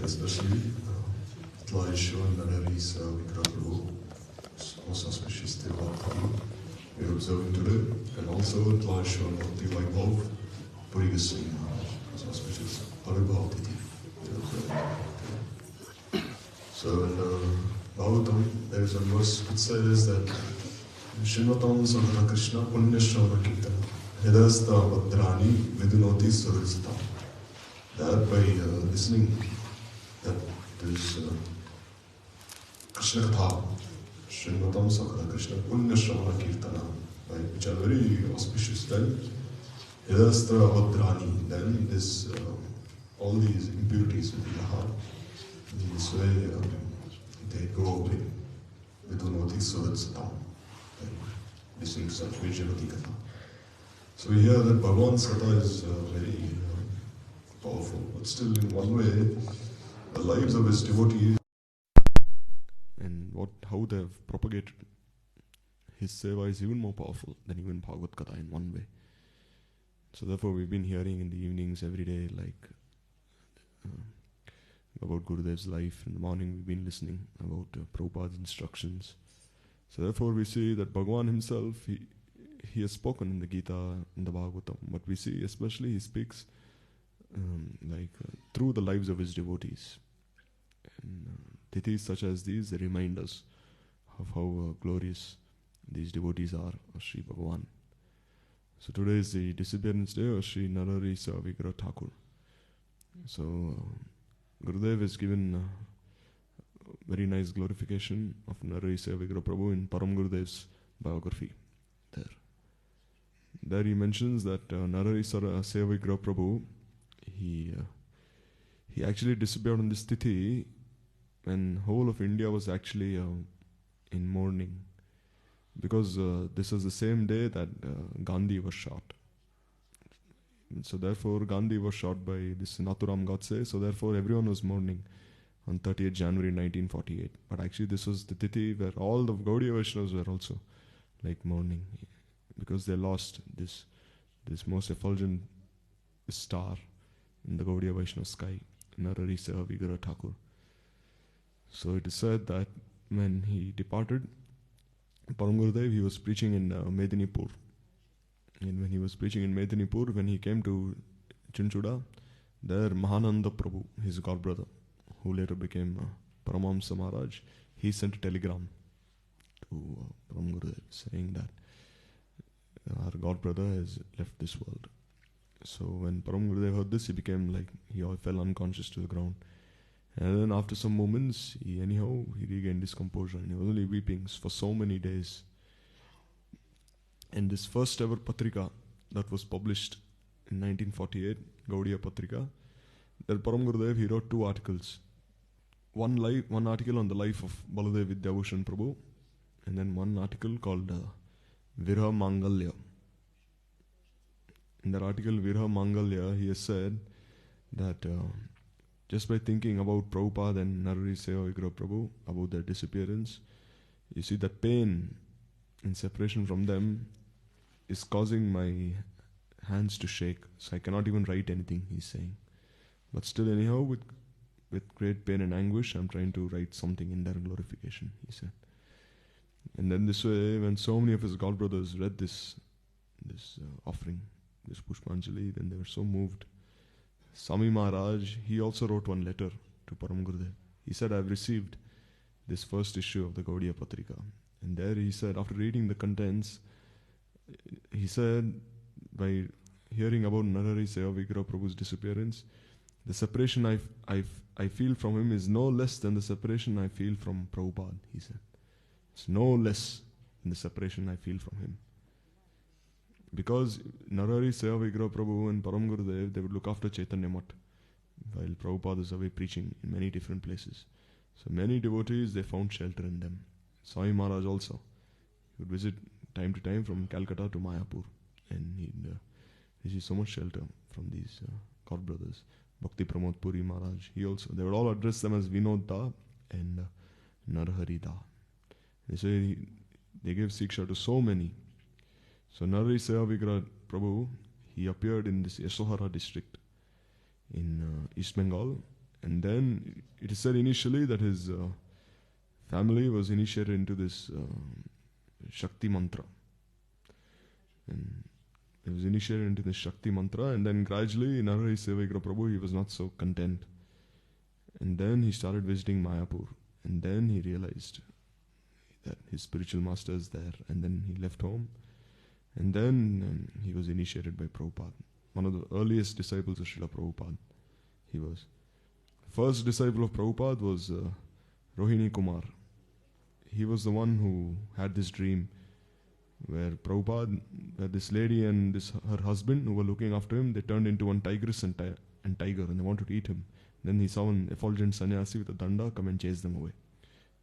especially Tlaisho and Nanaris Vikraprabhu, most auspicious day of Bhakti we are observing today, and also Tlaisho and Bhakti Vaibhav Puri Singh Maharaj, most auspicious Paribhav Tithi we are observing. So in Bhagavatam there is a verse which says that Shinvatam Sadhana Krishna Punya Shravana Kirtana Hridasta Bhadrani Vidunoti Suristam. That by listening that this Krishna Katha, Srinvatam Sakha Krishna Punya Shravana Kirtana, right, which are very auspicious, then Hridastra Bhadrani, then this all these impurities within the heart, in this way they go away. Vidunoti Suristam. Listening to such Vijayavati Katha. So we hear that Bhagavan's Katha is very powerful, but still in one way, the lives of his devotees and how they have propagated his seva is even more powerful than even Bhagavad Katha in one way. So therefore we've been hearing in the evenings every day about Gurudev's life. In the morning we've been listening about Prabhupada's instructions. So therefore we see that Bhagavan himself, he has spoken in the Gita, in the Bhagavatam, but we see especially he speaks through the lives of his devotees. And tithis such as these, they remind us of how glorious these devotees are of Sri Bhagavan. So today is the disappearance day of Sri Nararisa Vigraha Thakur. So Gurudev has given very nice glorification of Nararisa Vigraha Prabhu in Param Gurudev's biography. There he mentions that Nararisa Vigraha Prabhu, he actually disappeared on this tithi when whole of India was actually in mourning, because this was the same day that Gandhi was shot. And so therefore Gandhi was shot by this Nathuram Godse, so therefore everyone was mourning on 30th January 1948. But actually this was the tithi where all the Gaudiya Vaishnavas were also mourning, because they lost this most effulgent star in the Gaudiya Vaishnava sky, Nararisa Vigraha Thakur. So it is said that when he departed Param Gurudev, he was preaching in Medinipur. And when he was preaching in Medinipur, when he came to Chinchuda, there Mahananda Prabhu, his godbrother, who later became Paramahamsa Maharaj, he sent a telegram to Param Gurudev saying that our godbrother has left this world. So when Param Gurudev heard this, he fell unconscious to the ground. And then after some moments, he regained his composure, and he was only weeping for so many days. And this first ever Patrika that was published in 1948, Gaudiya Patrika, there Param Gurudev, he wrote 2 articles. One article on the life of Baladev Vidyabhushan Prabhu, and then one article called Virha Mangalya. In that article, Virha Mangalya, he has said that just by thinking about Prabhupada and Nararisa Vigraha Prabhu, about their disappearance, you see that pain in separation from them is causing my hands to shake. So I cannot even write anything, he's saying. But still anyhow, with great pain and anguish, I'm trying to write something in their glorification, he said. And then this way, when so many of his godbrothers read this offering, this Pushpanjali, then they were so moved. Swami Maharaj, he also wrote one letter to Param Gurudev. He said, I've received this first issue of the Gaudiya Patrika. And there he said, after reading the contents, he said, by hearing about Nararisa Vigraha Prabhu's disappearance, the separation I feel from him is no less than the separation I feel from Prabhupada, he said. It's no less than the separation I feel from him. Because Nararisa Vigraha Prabhu and Param Gurudev, they would look after Chaitanya Mat, while Prabhupada is away preaching in many different places. So many devotees, they found shelter in them. Swami Maharaj also, he would visit time to time from Calcutta to Mayapur, and he'd receive so much shelter from these god brothers. Bhakti Pramod Puri Maharaj, they would all address them as Vinod Da and Narhari Da. They say they gave Siksha to so many. So Nararisa Vigraha Prabhu, he appeared in this Yasohara district in East Bengal, And then it is said initially that his family was initiated into this Shakti mantra. And he was initiated into the Shakti mantra, and then gradually, Narahari Sevaikara Prabhu, he was not so content. And then he started visiting Mayapur. And then he realized that his spiritual master is there. And then he left home. And then he was initiated by Prabhupada. One of the earliest disciples of Srila Prabhupada. He was. First disciple of Prabhupada was Rohini Kumar. He was the one who had this dream where Prabhupada, this lady and her husband who were looking after him, they turned into one tigress and tiger, and they wanted to eat him. Then he saw an effulgent sannyasi with a danda come and chase them away.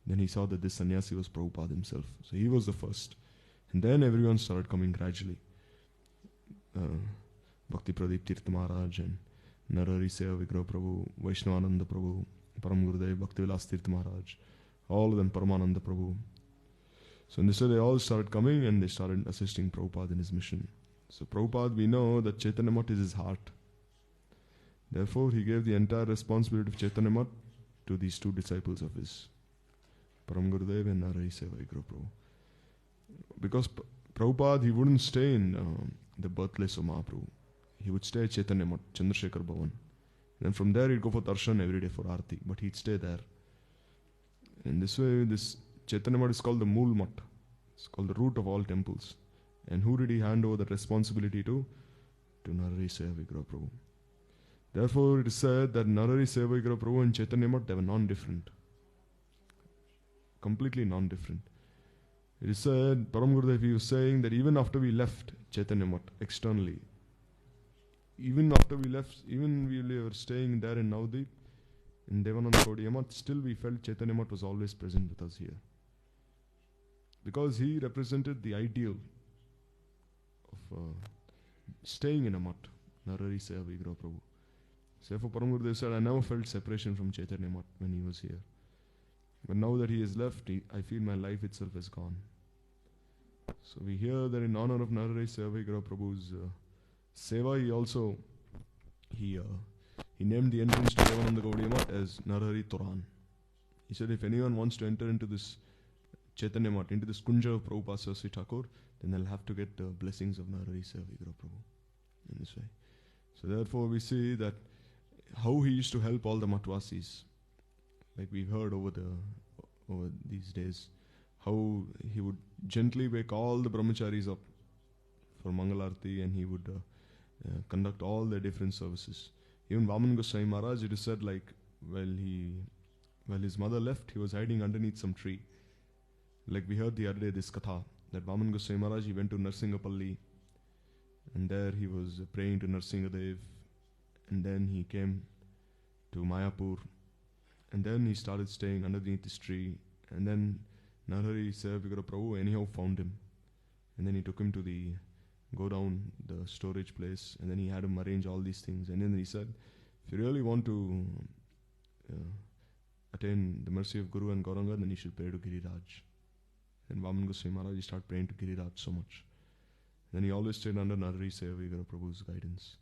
Then he saw that this sannyasi was Prabhupada himself. So he was the first. And then everyone started coming gradually. Bhakti Pradip Tirtha Maharaj and Narahari Seva Vigraha Prabhu, Vaishnavananda Prabhu, Param Gurudev, Bhakti Vilas Tirtha Maharaj, all of them Paramananda Prabhu. So in this way they all started coming and they started assisting Prabhupada in his mission. So Prabhupada, we know that Chaitanya Math is his heart. Therefore he gave the entire responsibility of Chaitanya Math to these two disciples of his, Param Gurudev and Narahari Seva Vigraha Prabhu. Because Prabhupada, he wouldn't stay in the birthplace of Mahaprabhu. He would stay at Chaitanya Math, Chandrasekhar Bhavan. And from there he'd go for darshan every day for Aarti, but he'd stay there. In this way, this Chaitanya Math is called the Mool Math. It's called the root of all temples. And who did he hand over that responsibility to? To Narahari Seva Vigraha Prabhu. Therefore, it is said that Narahari Seva Vigraha Prabhu and Chaitanya Math, they were non-different. Completely non-different. It is said, Param Gurudev, he was saying that even after we left Chaitanya Math externally, even after we left, even we were staying there in Navdeep, in Devananda Gaudiya Math, still we felt Chaitanya Math was always present with us here. Because he represented the ideal of staying in a math, Narahari Seva Vigraha Prabhu. Therefore, Param Gurudev said, I never felt separation from Chaitanya Math when he was here. But now that he has left, I feel my life itself has gone. So we hear that in honor of Narahari Seva Vigraha Prabhu's Seva, he named the entrance to Devananda Gaudiya Math as Narahari Toran. He said, if anyone wants to enter into this Chaitanya Math, into this Kunja of Prabhupada Saraswati Thakur, then they'll have to get the blessings of Narahari Seva Vigraha Prabhu in this way. So therefore we see that how he used to help all the Matvasis, like we've heard over these days, how he would gently wake all the brahmacharis up for Mangalarti, and he would conduct all their different services. Even Vaman Goswami Maharaj, it is said, like while his mother left, he was hiding underneath some tree. Like we heard the other day, this katha, that Vaman Goswami Maharaj, he went to Narsingapalli, and there he was praying to Narsingadev, and then he came to Mayapur, and then he started staying underneath this tree, and then Narahari Seva Vigraha Prabhu anyhow found him, and then he took him to go down the storage place, and then he had him arrange all these things, and then he said, if you really want to attain the mercy of Guru and Gauranga, then you should pray to Giriraj. And Vaman Goswami Maharaj, he started praying to Giriraj so much. Then he always stayed under Narahari Seva Vigraha Prabhu's guidance.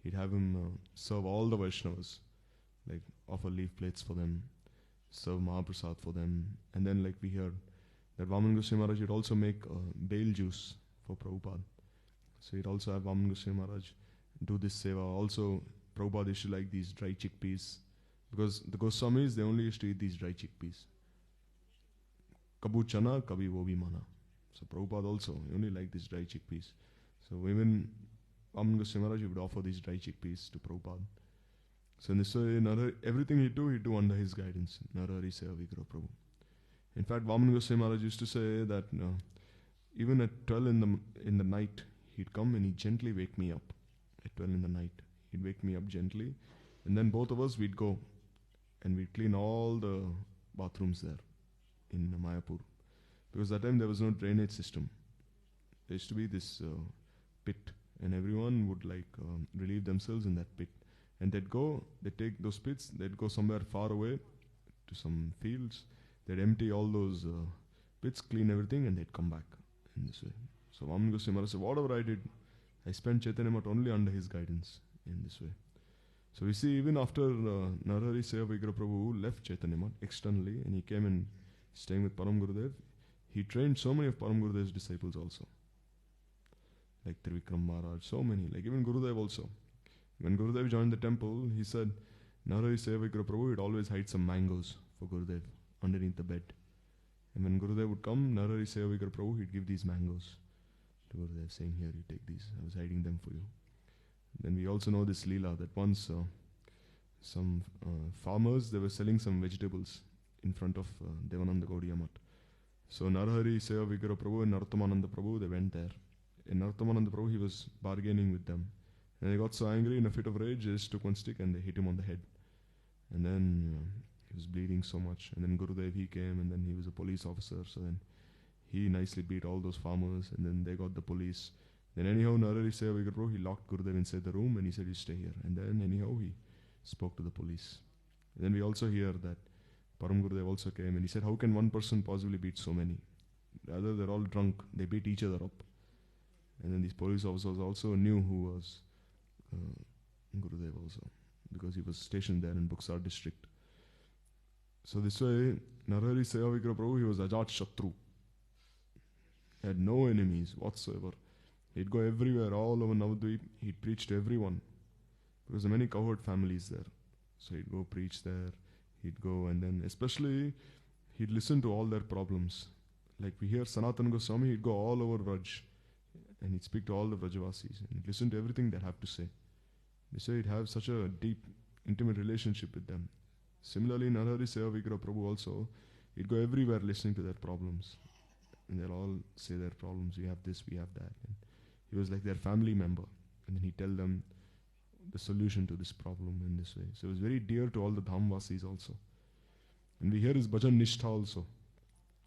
He'd have him serve all the Vaishnavas, like offer leaf plates for them, serve Mahaprasad for them, and then like we heard that Vaman Goswami Maharaj would also make bale juice for Prabhupada. So he'd also have Vaman Goswami Maharaj do this seva. Also, Prabhupada used to like these dry chickpeas, because the Goswamis, they only used to eat these dry chickpeas. Kabu chana, kabi wo bhi mana. So Prabhupada also, he only liked these dry chickpeas. So even Vaman Goswami Maharaj would offer these dry chickpeas to Prabhupada. So in this way, everything he'd do under his guidance. Narahari Seva Vigraha Prabhu. In fact, Vaman Goswami Maharaj used to say that even at 12 in the night, he'd come and he'd gently wake me up. At 12 in the night, he'd wake me up gently, and then both of us, we'd go and we'd clean all the bathrooms there in Mayapur. Because that time there was no drainage system. There used to be this pit, and everyone would relieve themselves in that pit. And they'd take those pits, they'd go somewhere far away to some fields, they'd empty all those pits, clean everything, and they'd come back in this way. So Vaman Goswami Maharaj said, whatever I did, I spent Chaitanya Math only under his guidance in this way. So we see even after Narahari Seva Vigraha Prabhu left Chaitanya Math externally and he came and staying with Param Gurudev, he trained so many of Param Gurudev's disciples also. Like Trivikram Maharaj, so many, like even Gurudev also. When Gurudev joined the temple, he said, Narahari Seva Vigraha Prabhu would always hide some mangoes for Gurudev underneath the bed. And when Gurudev would come, Narahari Seva Vigraha Prabhu, he'd give these mangoes to Gurudev, saying, here, you take these. I was hiding them for you. Then we also know this Leela, that once some farmers, they were selling some vegetables in front of Devananda Gaudiya Math. So Narahari Seva Vigraha Prabhu and Narothamananda Prabhu, they went there. And Narothamananda Prabhu, he was bargaining with them. And they got so angry, in a fit of rage, they just took one stick and they hit him on the head. And then he was bleeding so much. And then Gurudev, he came, and then he was a police officer. So then he nicely beat all those farmers, and then they got the police. Then anyhow, Narahari Seva Vigraha Prabhu, he locked Gurudev inside the room and he said, you stay here. And then anyhow, he spoke to the police. And then we also hear that Param Gurudev also came and he said, how can one person possibly beat so many? Rather, they're all drunk. They beat each other up. And then these police officers also knew who was Gurudev also, because he was stationed there in Buxar district. So this way, Narahari Seva Vigraha Prabhu, he was Ajat Shatru. He had no enemies whatsoever. He'd go everywhere, all over Navadvip. He'd preach to everyone, because there are many cowherd families there. So he'd go preach there. He'd go, and then especially he'd listen to all their problems. Like we hear Sanatana Goswami, he'd go all over Vraj and he'd speak to all the Vrajavasis and he'd listen to everything they have to say. They say he'd have such a deep, intimate relationship with them. Similarly, Narahari Seva Vigraha Prabhu also, he'd go everywhere listening to their problems. And they'll all say their problems, we have this, we have that. And he was like their family member. And then he'd tell them the solution to this problem in this way. So it was very dear to all the Dhamvasis also. And we hear his bhajan nishtha also.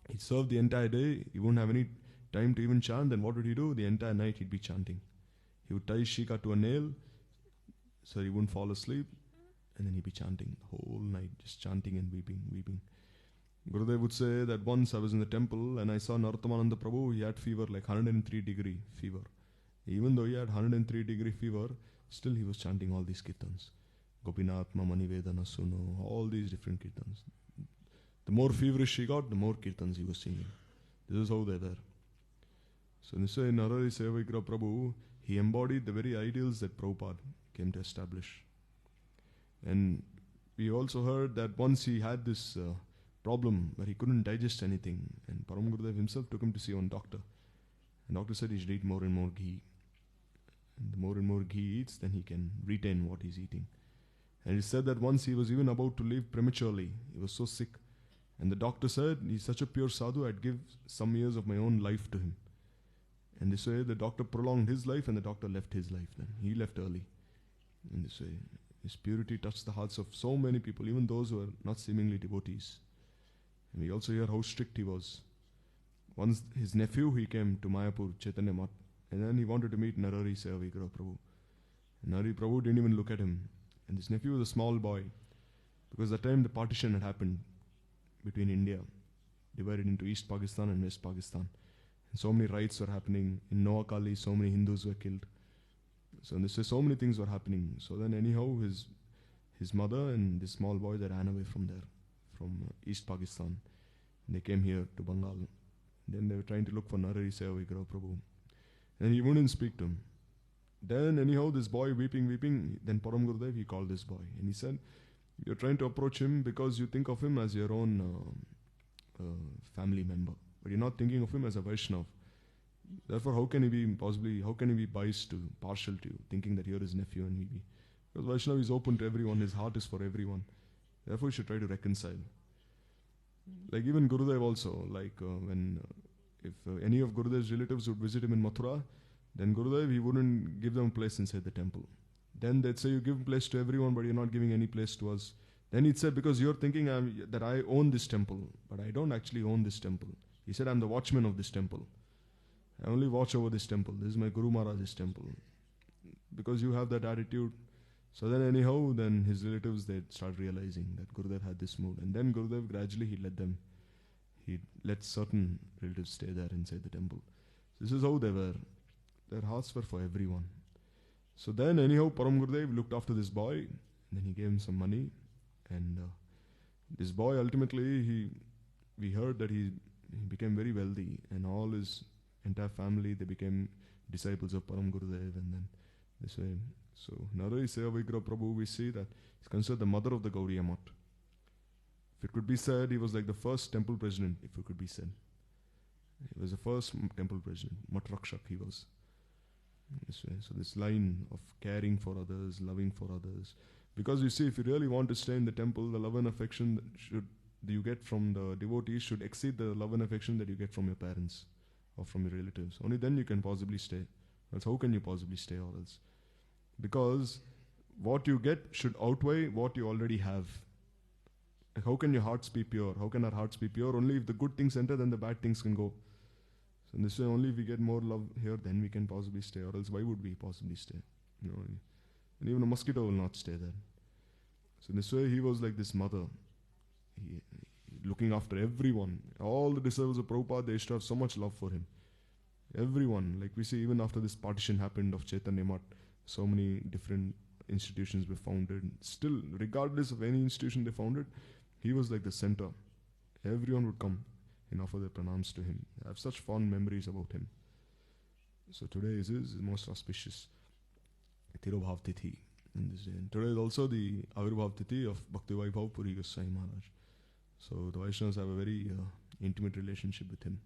He'd serve the entire day, he wouldn't have any time to even chant, then what would he do? The entire night he'd be chanting. He would tie shika to a nail so he wouldn't fall asleep, and then he'd be chanting the whole night, just chanting and weeping, weeping. Gurudev would say that once I was in the temple and I saw Narothamananda Prabhu, he had fever, like 103-degree fever. Even though he had 103-degree fever, still he was chanting all these kirtans. Gopinath Mama Nivedana Suno, all these different kirtans. The more feverish he got, the more kirtans he was singing. This is how they were. So in this way, Narahari Seva Vigraha Prabhu, he embodied the very ideals that Prabhupada came to establish. And we also heard that once he had this problem where he couldn't digest anything, and Param Gurudev himself took him to see one doctor. And doctor said he should eat more and more ghee. And the more and more ghee he eats, then he can retain what he's eating. And he said that once he was even about to leave prematurely. He was so sick. And the doctor said, he's such a pure sadhu, I'd give some years of my own life to him. And this way, the doctor prolonged his life and the doctor left his life then. He left early. In this way, his purity touched the hearts of so many people, even those who are not seemingly devotees. And we also hear how strict he was. Once his nephew, he came to Mayapur, Chaitanya Math, and then he wanted to meet Narahari Seva Vigraha Prabhu. And Narahari Prabhu didn't even look at him. And this nephew was a small boy, because at the time the partition had happened between India, divided into East Pakistan and West Pakistan. And so many riots were happening. In Noakhali, so many Hindus were killed. So in this way, so many things were happening. So then anyhow, his mother and this small boy, they ran away from there, from East Pakistan. And they came here to Bengal. Then they were trying to look for Narahari Seva Vigraha Prabhu. And he wouldn't speak to him. Then anyhow, this boy weeping, then Param Gurudev, he called this boy. And he said, you're trying to approach him because you think of him as your own family member. But you're not thinking of him as a Vaishnav. Therefore, how can he be biased to, partial to you, thinking that you're his nephew and he be? Because Vaishnav is open to everyone, his heart is for everyone. Therefore, you should try to reconcile. Like even Gurudev also, like if any of Gurudev's relatives would visit him in Mathura, then Gurudev, he wouldn't give them a place inside the temple. Then they'd say, you give place to everyone, but you're not giving any place to us. Then he'd say, because you're thinking that I own this temple, but I don't actually own this temple. He said, I'm the watchman of this temple. I only watch over this temple. This is my Guru Maharaj's temple. Because you have that attitude. So then anyhow, then his relatives, they'd start realizing that Gurudev had this mood. And then Gurudev, gradually he'd let certain relatives stay there inside the temple. This is how they were. Their hearts were for everyone. So then anyhow, Param Gurudev looked after this boy. then he gave him some money, and this boy ultimately, we heard that he became very wealthy, and all his entire family, they became disciples of Param Gurudev, and then this way. So Narari Seva Vigraha Prabhu, we see that he's considered the mother of the Gaudiya Math. If it could be said, he was like the first temple president, if it could be said. He was the first temple president, Mat Rakshak he was. This way. So this line of caring for others, loving for others. Because you see, if you really want to stay in the temple, the love and affection that you get from the devotees should exceed the love and affection that you get from your parents or from your relatives. Only then you can possibly stay. Else how can you possibly stay or else? Because what you get should outweigh what you already have. Like how can your hearts be pure? How can our hearts be pure? Only if the good things enter, then the bad things can go. So in this way, only if we get more love here, then we can possibly stay. Or else why would we possibly stay? You know, and even a mosquito will not stay there. So in this way, he was like this mother. He looking after everyone. All the disciples of Prabhupada, they used to have so much love for him. Everyone. Like we see even after this partition happened of Chaitanya Math, so many different institutions were founded. Still, regardless of any institution they founded, he was like the center. Everyone would come and offer their pranams to him. I have such fond memories about him. So today is his most auspicious Tirobhav Tithi in this day. And today is also the Avirbhav Tithi of Bhakti Vaibhav Puri Goswami Maharaj. So the Vaishnavas have a very intimate relationship with him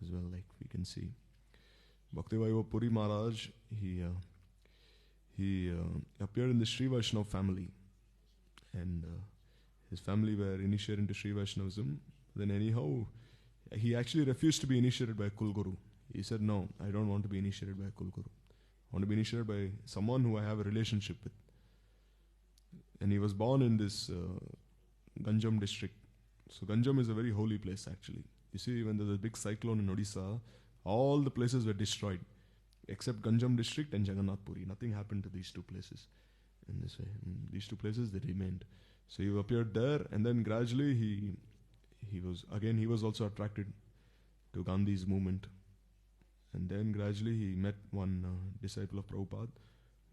as well, like we can see. Bhakti Vaibhav Puri Maharaj, he appeared in the Sri Vaishnava family, and his family were initiated into Sri Vaishnavism. Then anyhow, he actually refused to be initiated by a Kulguru. He said, no, I don't want to be initiated by a Kulguru. I want to be initiated by someone who I have a relationship with. And he was born in this Ganjam district. So Ganjam is a very holy place actually. You see, when there was a big cyclone in Odisha, all the places were destroyed, except Ganjam district and Jagannath Puri. Nothing happened to these two places in this way. These two places, they remained. So he appeared there, and then gradually he was also attracted to Gandhi's movement. And then gradually he met one disciple of Prabhupada,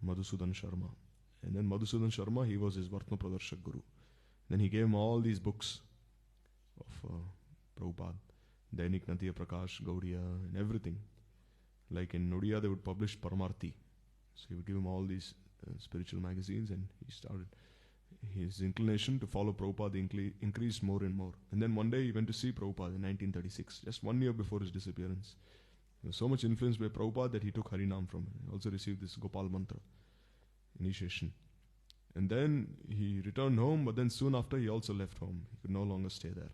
Madhusudan Sharma. And then Madhusudan Sharma, he was his Vartma Pradarshak Guru. Then he gave him all these books of Prabhupada, Dainik Natiya Prakash, Gaudiya, and everything. Like in Nodia, they would publish Paramarthi. So he would give him all these spiritual magazines, and he started. His inclination to follow Prabhupada increased more and more. And then one day he went to see Prabhupada in 1936, just 1 year before his disappearance. He was so much influenced by Prabhupada that he took Harinam from him. He also received this Gopal Mantra initiation. And then he returned home, but then soon after he also left home. He could no longer stay there.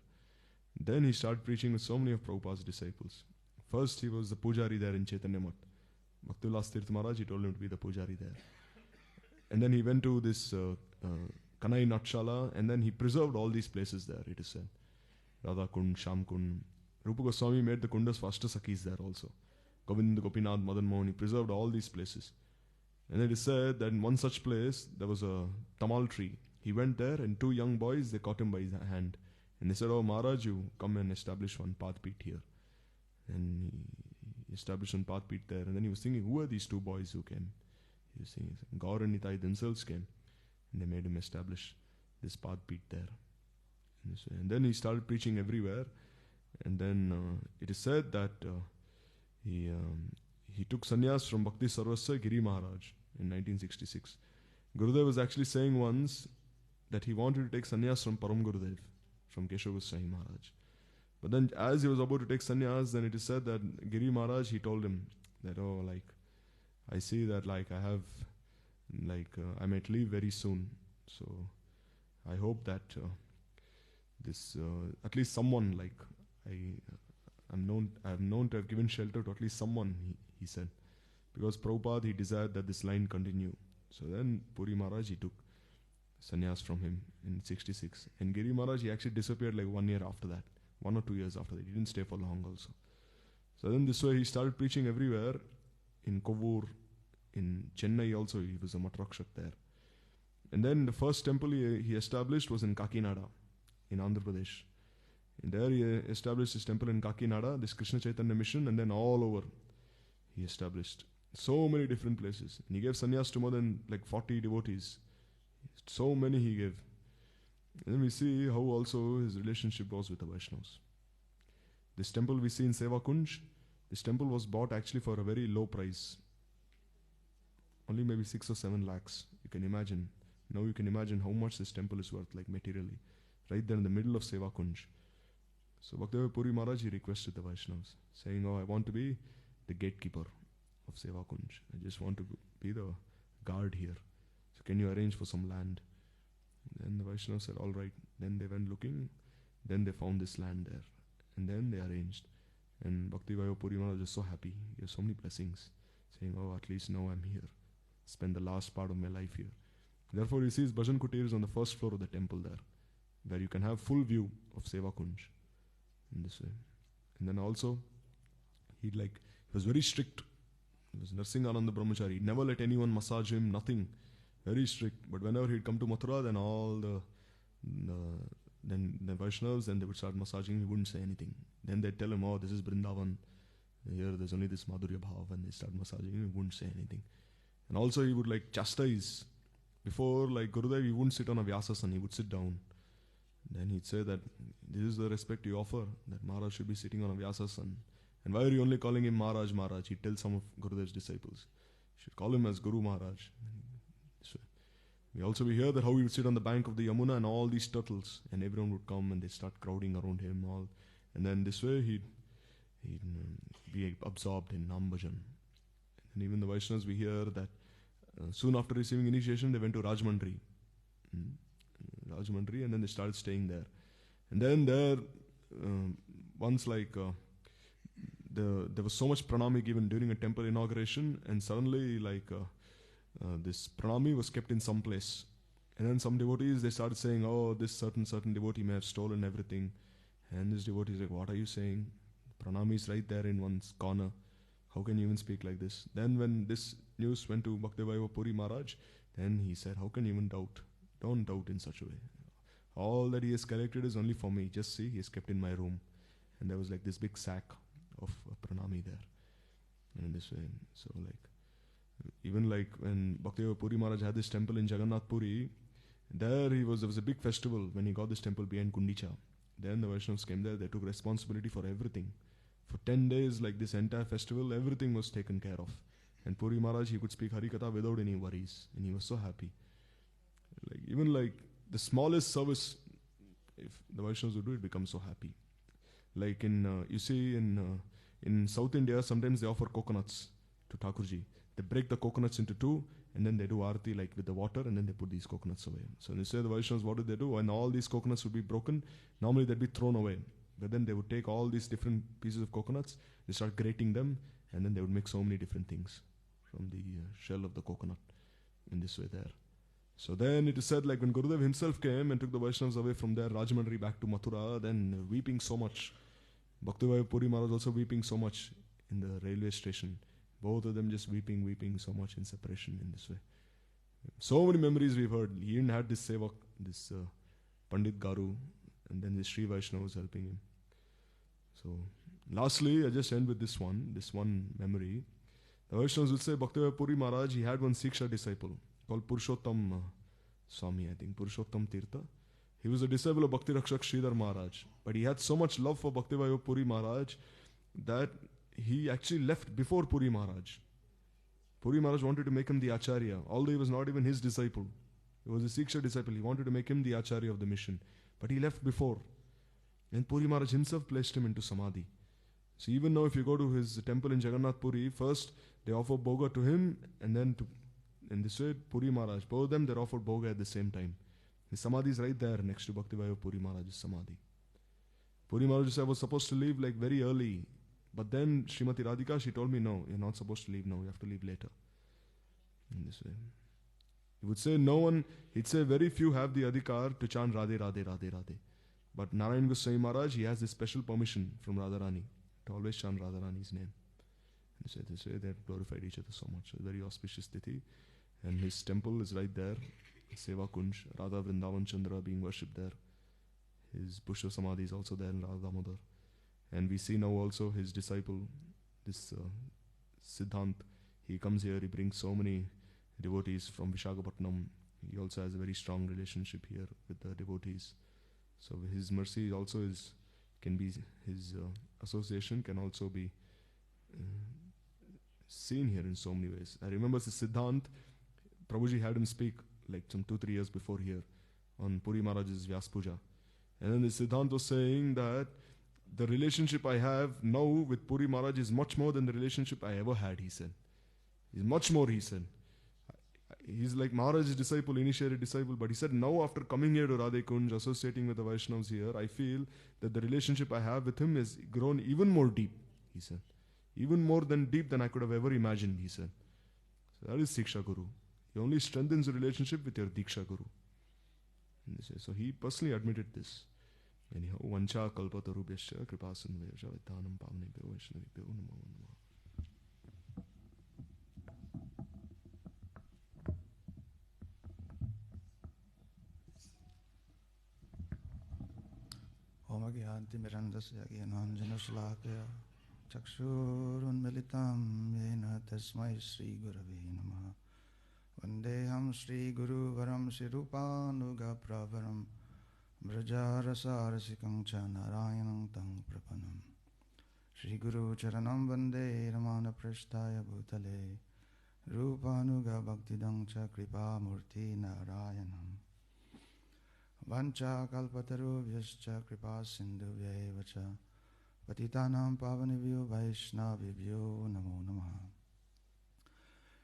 Then he started preaching with so many of Prabhupada's disciples. First he was the Pujari there in Chaitanya Math. Bhaktivilas Tirtha Maharaj, he told him to be the Pujari there. And then he went to this Kanai Natshala, and then he preserved all these places there, it is said. Radha Kund, Sham Kund. Rupa Goswami made the kundas for Ashtasakis there also. Govinda, Gopinath, Madan Mohan, he preserved all these places. And it is said that in one such place, there was a tamal tree. He went there, and 2 young boys, they caught him by his hand. And they said, oh Maharaj, you come and establish one pathpit here. And he established one pathpit there. And then he was thinking, who are these 2 boys who came? He was saying, Gaur and Nitai themselves came. And they made him establish this pathpit there. And then he started preaching everywhere. And then it is said that he took sannyas from Bhakti Sarvasya Giri Maharaj in 1966. Gurudev was actually saying once that he wanted to take sannyas from Param Gurudev, from Keshav Goswami Maharaj. But then as he was about to take sannyas, then it is said that Giri Maharaj, he told him that, oh, like, I see that like I have, like I might leave very soon. So I hope that this, at least someone like, I have known to have given shelter to at least someone, he said. Because Prabhupada, he desired that this line continue. So then Puri Maharaj, he took sannyas from him in 66. And Giri Maharaj, he actually disappeared like 1 year after that. 1 or 2 years after that. He didn't stay for long also. So then this way he started preaching everywhere. In Kovur, in Chennai also, he was a Matrakshak there. And then the first temple he established was in Kakinada, in Andhra Pradesh. And there he established his temple in Kakinada, this Krishna Chaitanya mission, and then all over he established so many different places. And he gave sannyas to more than like 40 devotees. So many he gave. And then we see how also his relationship was with the Vaishnavas. This temple we see in Seva Kunj, this temple was bought actually for a very low price. Only maybe 6 or 7 lakhs. You can imagine. Now you can imagine how much this temple is worth, like materially. Right there in the middle of Seva Kunj. So Bhaktivedanta Puri Maharaj, he requested the Vaishnavas, saying, I want to be the gatekeeper of Seva Kunj. I just want to be the guard here. So can you arrange for some land? Then the Vaishnavas said, all right. Then they went looking. Then they found this land there. And then they arranged. And Bhaktivedanta Puri Maharaj was so happy. He has so many blessings. Saying, at least now I'm here. Spend the last part of my life here. Therefore you see his Bhajan Kutir is on the first floor of the temple there, where you can have full view of Seva Kunj in this way. And then also, he was very strict. He was Narsingananda Brahmachari. He never let anyone massage him, nothing. Very strict. But whenever he'd come to Mathura, then all the Vaishnavas, then they would start massaging him. He wouldn't say anything. Then they'd tell him, this is Vrindavan. Here there's only this Madhurya Bhav. And they start massaging him. He wouldn't say anything. And also he would chastise. Before Gurudev, he wouldn't sit on a Vyasasan. He would sit down. Then he'd say that this is the respect you offer, that Maharaj should be sitting on a Vyasasan. And why are you only calling him Maharaj, Maharaj? He'd tell some of Gurudev's disciples. You should call him as Guru Maharaj. So we also hear that how he would sit on the bank of the Yamuna and all these turtles, and everyone would come and they'd start crowding around him. All, and then this way he'd be absorbed in Nam Bhajan. And even the Vaishnavas, we hear that soon after receiving initiation, they went to Rajmandri. Rajmandri, and then they started staying there. And then there, once there was so much pranami given during a temple inauguration, and suddenly this pranami was kept in some place. And then some devotees, they started saying, this certain devotee may have stolen everything. And this devotee is like, what are you saying? Pranami is right there in one's corner. How can you even speak like this? Then when this news went to Bhaktivedanta Puri Maharaj, then he said, how can you even doubt? Don't doubt in such a way. All that he has collected is only for me. Just see, he is kept in my room. And there was this big sack of pranami there. And in this way, so even when Bhaktivedanta Puri Maharaj had this temple in Jagannath Puri, there was a big festival when he got this temple behind Gundicha. Then the Vaishnavas came there, they took responsibility for everything. For 10 days, this entire festival, everything was taken care of. And Puri Maharaj, he could speak Harikatha without any worries. And he was so happy. Even the smallest service, if the Vaishnavas would do, it becomes so happy. You see in South India, sometimes they offer coconuts to Thakurji. They break the coconuts into 2, and then they do arati with the water, and then they put these coconuts away. So they say the Vaishnavas, what do they do? When all these coconuts would be broken, normally they'd be thrown away. But then they would take all these different pieces of coconuts, they start grating them, and then they would make so many different things from the shell of the coconut in this way there. So then it is said when Gurudev himself came and took the Vaishnavas away from there, Rajmandri back to Mathura, then weeping so much. Bhaktivedanta Puri Maharaj also weeping so much in the railway station. Both of them just weeping so much in separation in this way. So many memories we've heard. He even had this sevak, this Pandit Garu, and then the Sri Vaishnava was helping him. So, lastly, I just end with this one memory. The Vaishnavas will say Bhaktivedanta Puri Maharaj, he had one Siksha disciple called Purushottam Swami, I think, Purushottam Tirtha. He was a disciple of Bhakti Rakshak Sridhar Maharaj. But he had so much love for Bhaktivedanta Puri Maharaj that he actually left before Puri Maharaj. Puri Maharaj wanted to make him the Acharya, although he was not even his disciple. He was a Siksha disciple. He wanted to make him the Acharya of the mission. But he left before. And Puri Maharaj himself placed him into Samadhi. So even now if you go to his temple in Jagannath Puri, first they offer Bhoga to him, and then in this way Puri Maharaj. Both of them, they're offered Bhoga at the same time. His Samadhi is right there next to Bhaktivedanta Puri Maharaj's Samadhi. Puri Maharaj was supposed to leave very early. But then Srimati Radhika, she told me, no, you're not supposed to leave now, you have to leave later. In this way. He would say he'd say very few have the adhikar to chant Radhe, Radhe, Radhe, Radhe. But Narayan Goswami Maharaj, he has this special permission from Radharani to always chant Radharani's name. And this way they have glorified each other so much. So very auspicious tithi. And his temple is right there, Seva Kunj, Radha Vrindavan Chandra being worshipped there. His Pushpa Samadhi is also there in Radha Damodar. And we see now also his disciple, this Siddhant, he comes here, he brings so many devotees from Visakhapatnam. he also has a very strong relationship here with the devotees. So his mercy also can be, his association can also be seen here in so many ways. I remember Siddhant, Prabhuji had him speak like some 2-3 years before here on Puri Maharaj's Vyas Puja. And then the Siddhant was saying that the relationship I have now with Puri Maharaj is much more than the relationship I ever had, he said. It's much more, he said. He's like Maharaj's disciple, initiated disciple, but he said, now after coming here to Radhe Kunj, associating with the Vaishnavas here, I feel that the relationship I have with him has grown even more deep, he said. Even more than deep than I could have ever imagined, he said. So that is Siksha Guru. He only strengthens the relationship with your Diksha Guru. So he personally admitted this. Anyhow, Vancha Kalpatarubhyascha Kripasanvayascha Vidhanam Pavnebhyo Vaishnavibhyo Namo Namaha. Om Agyanti Mirandasya Gyananjana Shalakya Chakshurunmilitam Yena Tasmai Sri Gurave Namaha Vandeham Sri Guru Varam Sirupanuga Pravaram Brajarasarasikam Cha Narayanam Tang Prapanam Sri Guru Charanam Vande Ramana Prashtaya Bhutale Rupanuga Bhaktivedanta Kripa Murti Narayanam Vancha kalpatarubhyascha kripa sindhuvya vacha patitanam pavanibhyo vaishnavibhyo namo namaha.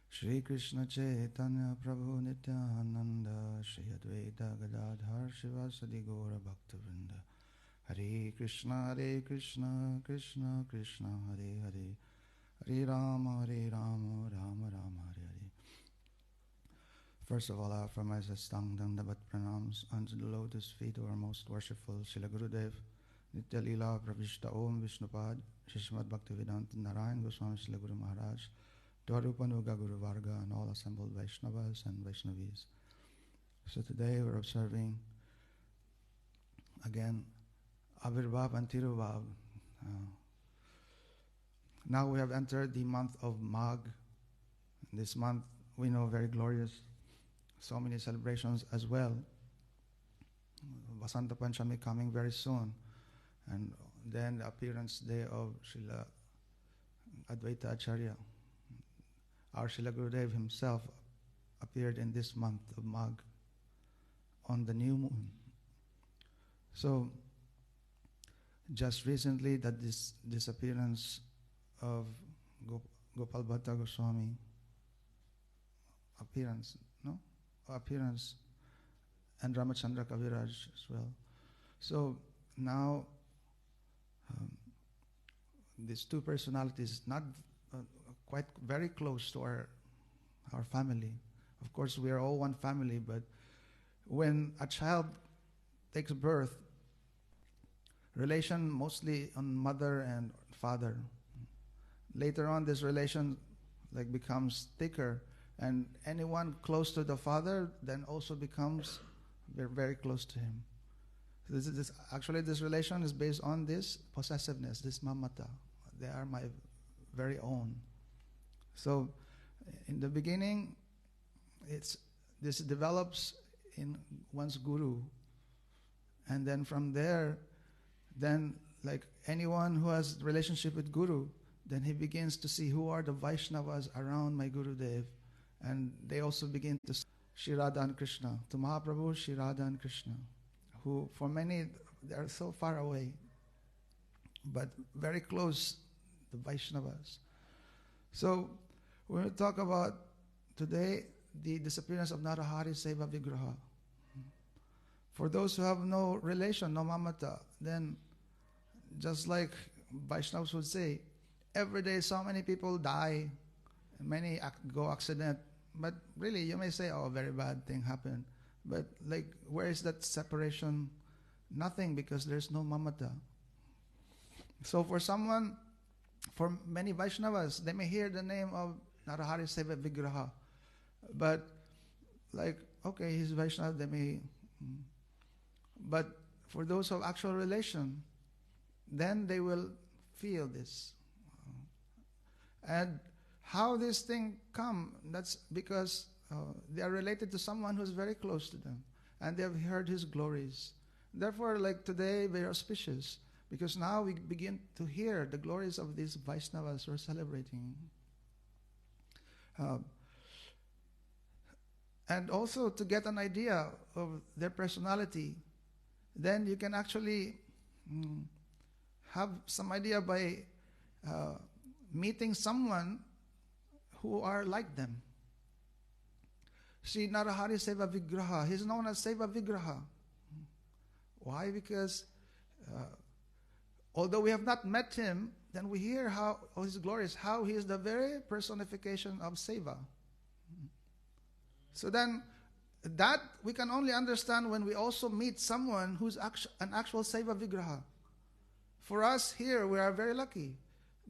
Shri Krishna Chaitanya Prabhu Nityananda Shri Advaita Gadadhar Shivasadi Gaura Bhaktivedanta Hare Krishna Krishna Krishna Hare Hare Hare Rama Rama Rama Hare Hare. First of all, I offer my Sastang Dandavat Pranams unto the lotus feet of our most worshipful Srila Gurudev, Nitya Leela Pravishta Om Vishnupad, Shishmad Bhaktivedanta Narayan Goswami Srila Guru Maharaj, Dwarupanuga Guru Varga, and all assembled Vaishnavas and Vaishnavis. So today we're observing again Avirbhav and Tirubhav. Now we have entered the month of Magh. This month we know very glorious. So many celebrations as well. Vasanta Panchami coming very soon. And then the appearance day of Srila Advaita Acharya. Our Srila Gurudev himself appeared in this month of Magh on the new moon. So just recently that this appearance of Gopal Bhatta Goswami appearance and Ramachandra Kaviraj as well. So now these two personalities, not quite very close to our family. Of course, we are all one family, but when a child takes birth, relation mostly on mother and father. Later on, this relation becomes thicker. And anyone close to the father then also becomes very, very close to him. Actually, this relation is based on this possessiveness, this mamata. They are my very own. So, in the beginning, this develops in one's guru, and then from there, then anyone who has relationship with guru, then he begins to see who are the Vaishnavas around my Gurudev. And they also begin to Shri Radha and Krishna, to Mahaprabhu, Shri Radha and Krishna, who for many, they are so far away, but very close, the Vaishnavas. So, when we talk about today the disappearance of Narahari Seva Vigraha, for those who have no relation, no mamata, then just like Vaishnavas would say, every day so many people die, many go accident. But really, you may say, oh, a very bad thing happened. But where is that separation? Nothing, because there's no mamata. So for many Vaishnavas, they may hear the name of Narahari Seva Vigraha. But okay, he's Vaishnava, they may. But for those who have actual relation, then they will feel this. And how this thing come? That's because they are related to someone who's very close to them, and they have heard his glories. Therefore, like today, very auspicious, because now we begin to hear the glories of these Vaishnavas we're celebrating. And also to get an idea of their personality, then you can actually have some idea by meeting someone who are like them. Sri Narahari Seva Vigraha, he's known as Seva Vigraha. Why? Because although we have not met him, then we hear how his glories, how he is the very personification of Seva. So then, that we can only understand when we also meet someone who's an actual Seva Vigraha. For us here, we are very lucky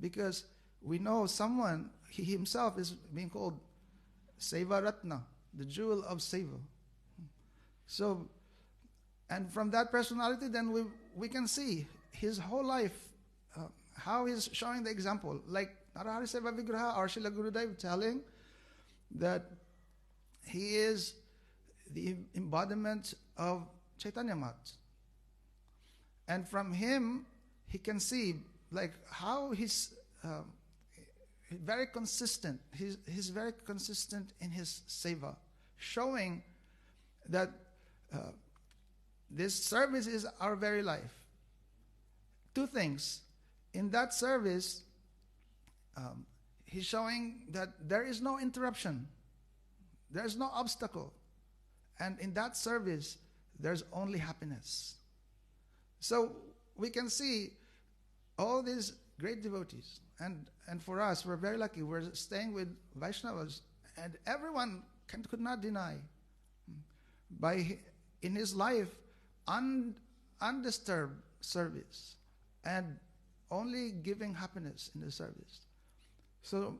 because we know someone, he himself is being called Seva Ratna, the jewel of Seva. So, and from that personality, then we can see his whole life, how he's showing the example. Like Narahari Seva Vigraha, or Srila Gurudev telling that he is the embodiment of Chaitanya Mat. And from him, he can see like how he's very consistent. He's very consistent in his seva, showing that this service is our very life. Two things. In that service, he's showing that there is no interruption. There is no obstacle. And in that service, there's only happiness. So we can see all these great devotees. And for us, we're very lucky. We're staying with Vaishnavas. And everyone could not deny, in his life, undisturbed service. And only giving happiness in the service. So,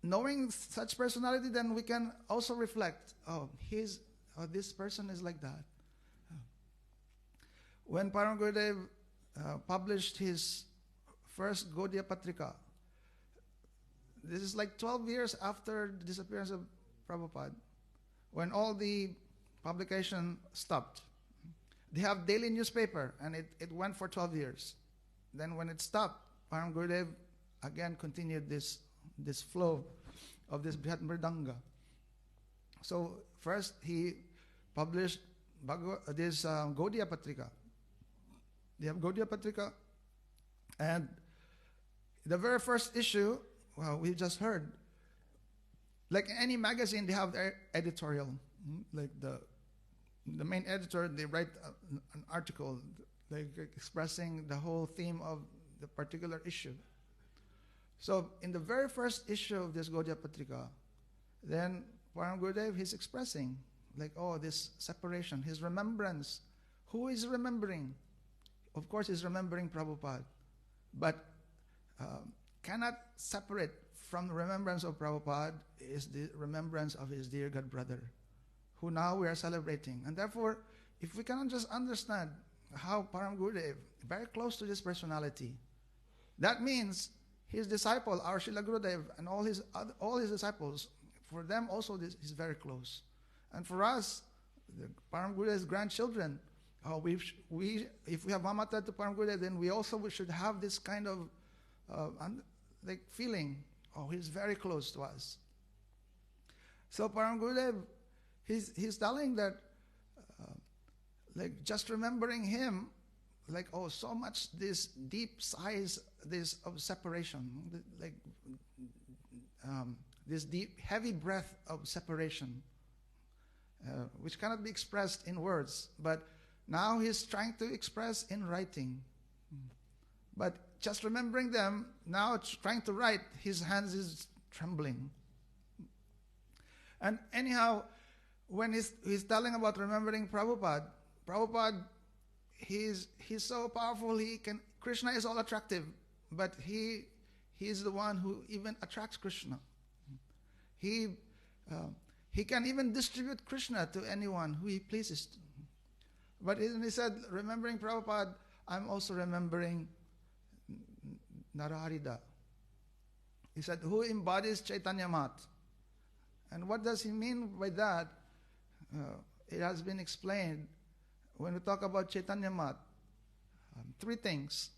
knowing such personality, then we can also reflect, this person is like that. When Param Gurudev published his first Gaudiya Patrika, this is like 12 years after the disappearance of Prabhupada, when all the publication stopped. They have daily newspaper, and it went for 12 years. Then when it stopped, Param Gurudev again continued this flow of this Brihat Mridanga. So first he published this Gaudiya Patrika. They have Gaudiya Patrika, and the very first issue, we just heard, like any magazine, they have their editorial. Like the main editor, they write an article like expressing the whole theme of the particular issue. So in the very first issue of this Gaudiya Patrika, then Param Gurudev, he's expressing like, this separation, his remembrance. Who is remembering? Of course, he's remembering Prabhupada, but cannot separate from the remembrance of Prabhupada is the remembrance of his dear God brother, who now we are celebrating. And therefore, if we cannot just understand how Param Gurudev, very close to this personality, that means his disciple, our Srila Gurudev, and all his disciples, for them also this is very close. And for us, the Param Gurudev's grandchildren, if we have mamata to Param Gurudev, then we also should have this kind of like feeling, he's very close to us. So Param Gurudev, he's telling that, like just remembering him, like so much this deep sighs, this of separation, like this deep heavy breath of separation, which cannot be expressed in words, but now he's trying to express in writing. But just remembering them, now trying to write, his hands is trembling. And anyhow, when he's telling about remembering Prabhupada, he's so powerful. Krishna is all attractive, but he's the one who even attracts Krishna. He can even distribute Krishna to anyone who he pleases. But he said, remembering Prabhupada, I'm also remembering Narahari. He said, who embodies Chaitanya Mat. And what does he mean by that? It has been explained when we talk about Chaitanya Mat. Three things.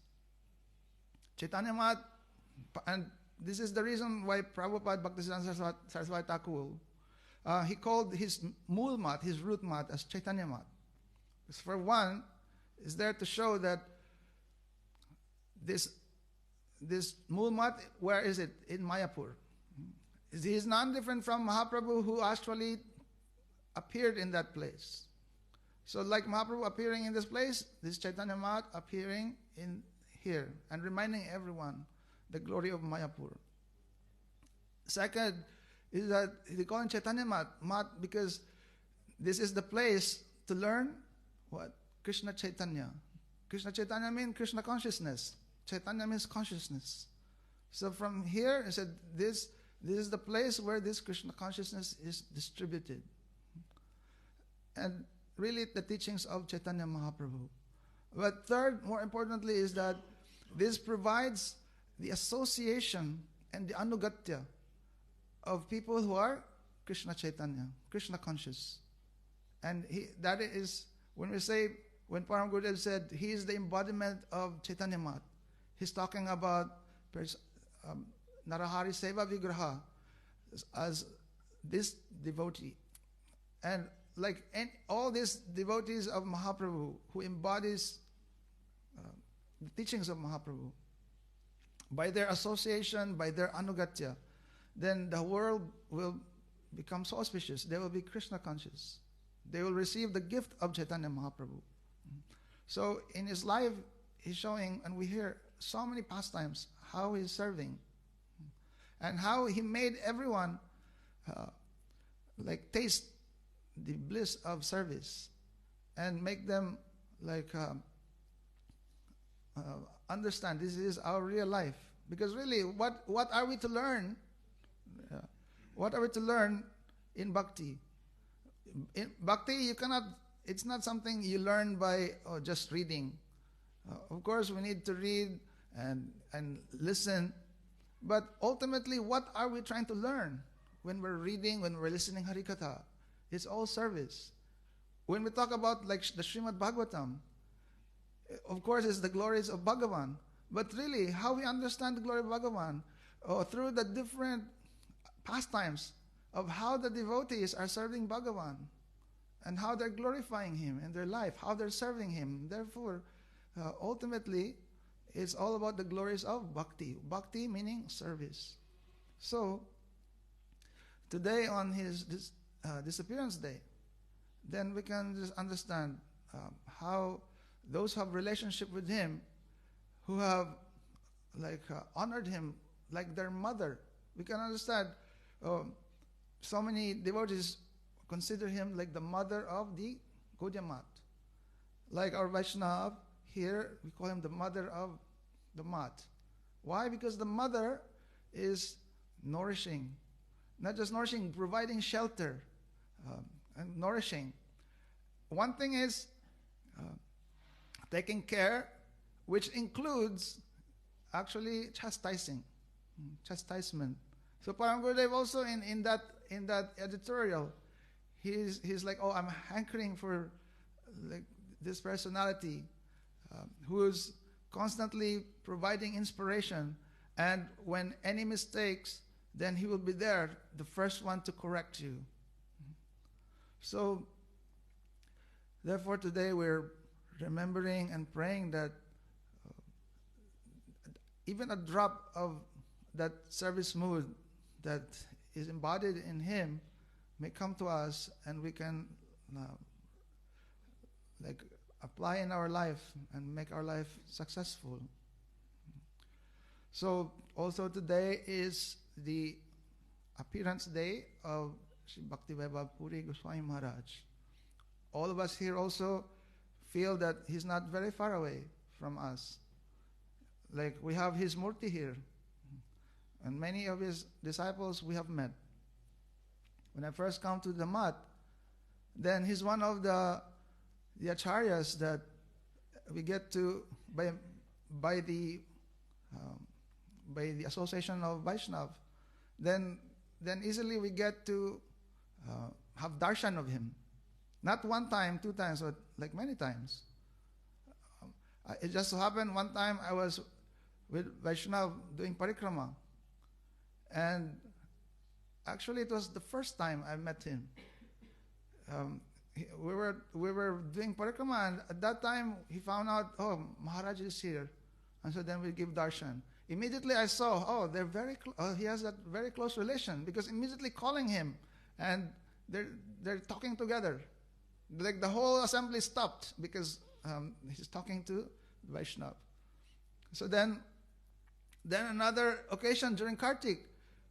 Chaitanya Mat, and this is the reason why Prabhupada Bhaktisiddhanta Saraswati Thakur, he called his Mool Mat, his root mat, as Chaitanya Mat. Because for one, is there to show that this Mool Mat, where is it? In Mayapur. He is none different from Mahaprabhu, who actually appeared in that place. So like Mahaprabhu appearing in this place, this Chaitanya Mat appearing in here and reminding everyone the glory of Mayapur. Second is that they call it Chaitanya Mat because this is the place to learn what? Krishna Chaitanya. Krishna Chaitanya means Krishna consciousness. Chaitanya means consciousness. So from here, it said this is the place where this Krishna consciousness is distributed. And really the teachings of Chaitanya Mahaprabhu. But third, more importantly, is that this provides the association and the anugatya of people who are Krishna Chaitanya, Krishna conscious. And that is, when Param Gurudev said, he is the embodiment of Chaitanya Mat, he's talking about Narahari Seva Vigraha as this devotee. And like all these devotees of Mahaprabhu who embodies the teachings of Mahaprabhu, by their association, by their anugatya, then the world will become so auspicious. They will be Krishna conscious. They will receive the gift of Chaitanya Mahaprabhu. So in his life, he's showing, and we hear so many pastimes, how he's serving, and how he made everyone like taste the bliss of service, and make them like understand this is our real life. Because really, what are we to learn? What are we to learn in bhakti? In bhakti, you cannot. It's not something you learn by just reading. Of course, we need to read and listen. But ultimately, what are we trying to learn when we're reading, when we're listening Harikatha? It's all service. When we talk about like the Srimad Bhagavatam, of course, it's the glories of Bhagavan. But really, how we understand the glory of Bhagavan through the different pastimes of how the devotees are serving Bhagavan and how they're glorifying Him in their life, how they're serving Him. Therefore, ultimately, it's all about the glories of Bhakti. Bhakti meaning service. So, today on his disappearance day, then we can just understand how those who have relationship with Him, who have like honored Him like their mother. We can understand so many devotees consider Him like the mother of the Gaudiya Mat. Like our Vaishnava, here we call him the mother of the mat. Why? Because the mother is nourishing. Not just nourishing, providing shelter and nourishing. One thing is taking care, which includes actually chastisement. So Param Gurudev also in that editorial, he's like, oh, I'm hankering for like this personality who's constantly providing inspiration, and when any mistakes, then he will be there, the first one to correct you. So therefore today we're remembering and praying that even a drop of that service mood that is embodied in Him may come to us, and we can like apply in our life and make our life successful. So also today is the appearance day of Sri Bhaktivedanta Puri Goswami Maharaj. All of us here also feel that he's not very far away from us. Like we have his murti here, and many of his disciples we have met. When I first come to the mat, then he's one of the acharyas that we get to by the association of Vaishnav. Then then easily we get to have darshan of him. Not one time, 2 times, but like many times. It just so happened one time I was with Vaishnav doing parikrama. And actually it was the first time I met him. We were doing parikrama, and at that time he found out, oh, Maharaj is here. And so then we give darshan. Immediately I saw, oh, they're he has that very close relation, because immediately calling him and they're talking together. Like the whole assembly stopped because he's talking to Vaishnav. So then another occasion during Kartik,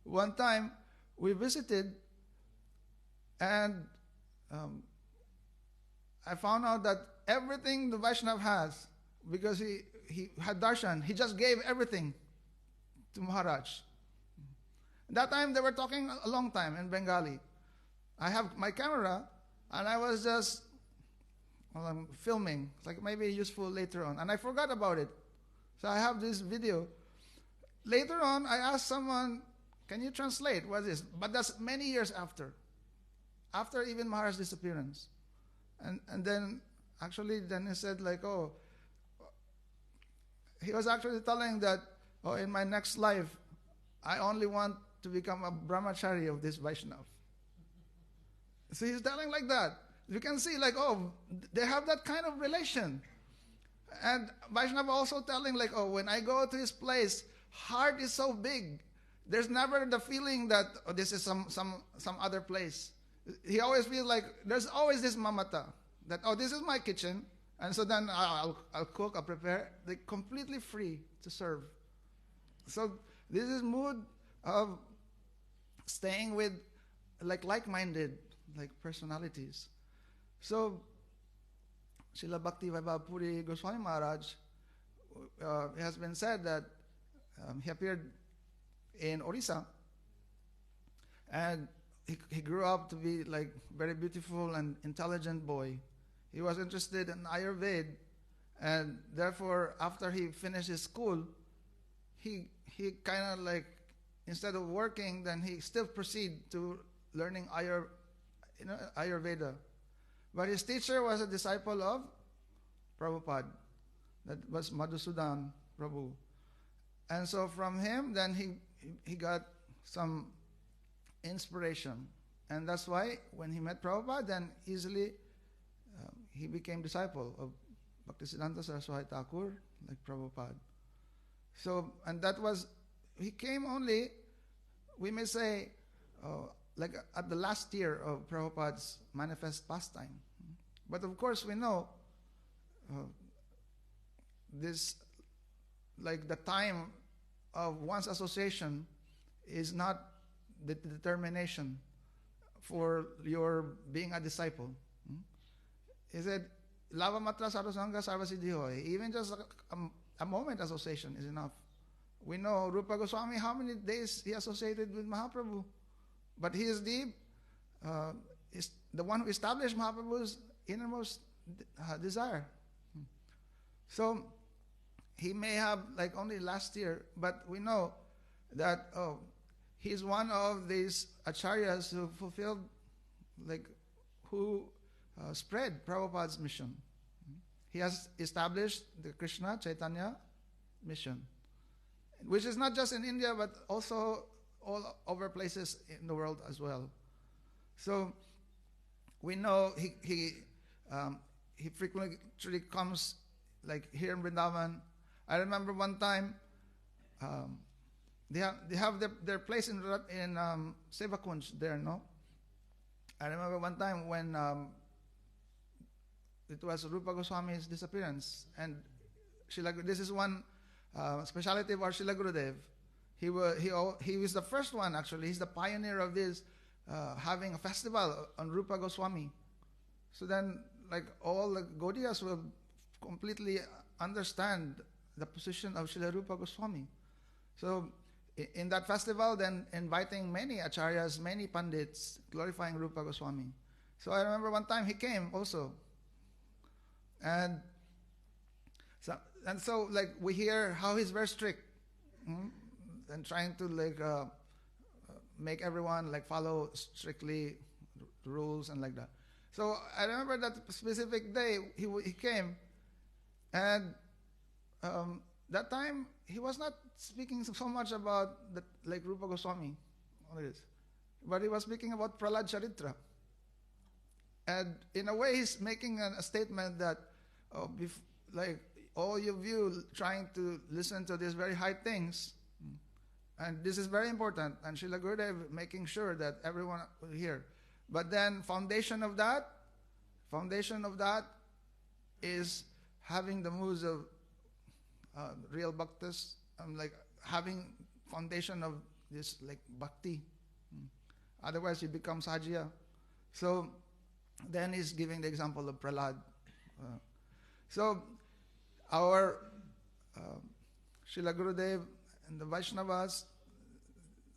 one time we visited, and I found out that everything the Vaishnav has, because he had darshan, he just gave everything to Maharaj. That time they were talking a long time in Bengali. I have my camera, and I was just filming. It's like maybe useful later on. And I forgot about it. So I have this video. Later on, I asked someone, can you translate what is this? But that's many years after even Maharaj's disappearance. And then, actually, then he said like, oh, he was actually telling that, oh, in my next life, I only want to become a brahmachari of this Vaishnav. So he's telling like that. You can see like, oh, they have that kind of relation. And Vaishnav also telling like, oh, when I go to his place, heart is so big. There's never the feeling that, oh, this is some other place. He always feels like there's always this mamata, that, oh, this is my kitchen, and so then I'll cook, I'll prepare. They're completely free to serve. So this is mood of staying with like-minded personalities. So Srila Bhaktivedanta Goswami Maharaj, it has been said that he appeared in Orissa, and he grew up to be like very beautiful and intelligent boy. He was interested in Ayurveda, and therefore after he finished his school, he kind of like, instead of working, then he still proceed to learning Ayurveda. But his teacher was a disciple of Prabhupada, that was Madhusudan Prabhu. And so from him, then he got some inspiration. And that's why when he met Prabhupada, then easily he became disciple of Bhaktisiddhanta Saraswati Thakur, like Prabhupada. So, and that was, he came only, we may say, like at the last year of Prabhupada's manifest pastime. But of course we know this, like the time of one's association is not the determination for your being a disciple. He said, Lava matra sarvasanga sarvasiddhi. Even just a moment association is enough. We know Rupa Goswami, how many days he associated with Mahaprabhu. But he is the one who established Mahaprabhu's innermost desire. So he may have like only last year, but we know that he's one of these acharyas who fulfilled, like, who spread Prabhupada's mission. He has established the Krishna Chaitanya mission, which is not just in India, but also all over places in the world as well. So we know he frequently comes like here in Vrindavan. I remember one time they have their place in Sevakunj there, no? I remember one time when it was Rupa Goswami's disappearance, and this is one speciality of our Srila Gurudev. He was the first one, actually. He's the pioneer of this, having a festival on Rupa Goswami. So then, like, all the Gaudiyas will completely understand the position of Srila Rupa Goswami. So in that festival, then inviting many acharyas, many pandits, glorifying Rupa Goswami. So I remember one time he came also. And so like we hear how he's very strict, and trying to like make everyone like follow strictly rules and like that. So I remember that specific day he came, and that time he was not speaking so much about the, like Rupa Goswami, but he was speaking about Prahlad Charitra. And in a way, he's making a statement that, like all of you trying to listen to these very high things, and this is very important, and Srila Gurudev making sure that everyone will hear. But then foundation of that is having the moods of real bhaktas, like having foundation of this like bhakti. Otherwise you become sajya. So then he's giving the example of Prahlad. So our Srila Gurudev and the Vaishnavas,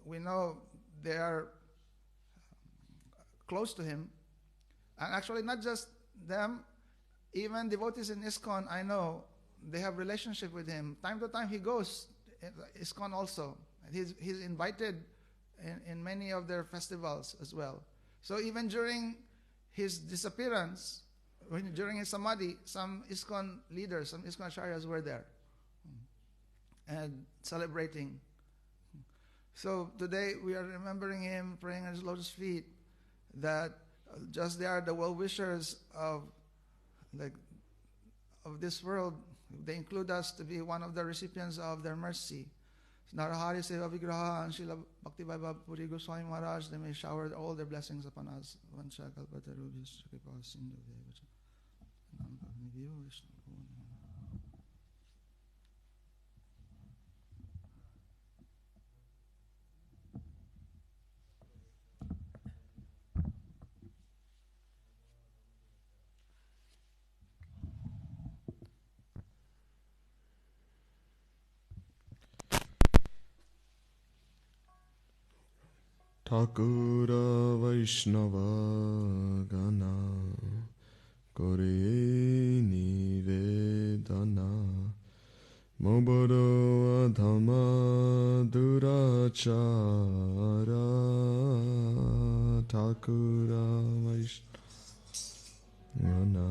we know they are close to him. And actually not just them, even devotees in ISKCON, I know, they have relationship with him. Time to time he goes ISKCON also. He's invited in many of their festivals as well. So even during his disappearance, during his samadhi, some ISKCON leaders, some ISKCON acharyas were there and celebrating. So today we are remembering him, praying at his lotus feet, that just they are the well-wishers of this world. They include us to be one of the recipients of their mercy. Narahari Seva Vigraha and Srila Bhaktivedanta Puri Goswami Maharaj, they may shower all their blessings upon us. Vancha Kalpataru Vishkripa Sindhu Devacha. Nam Vishnu. Thakura Vaishnava Gana Kore Nivedana Moboro Adhama Durachara Thakura Vaishnava Gana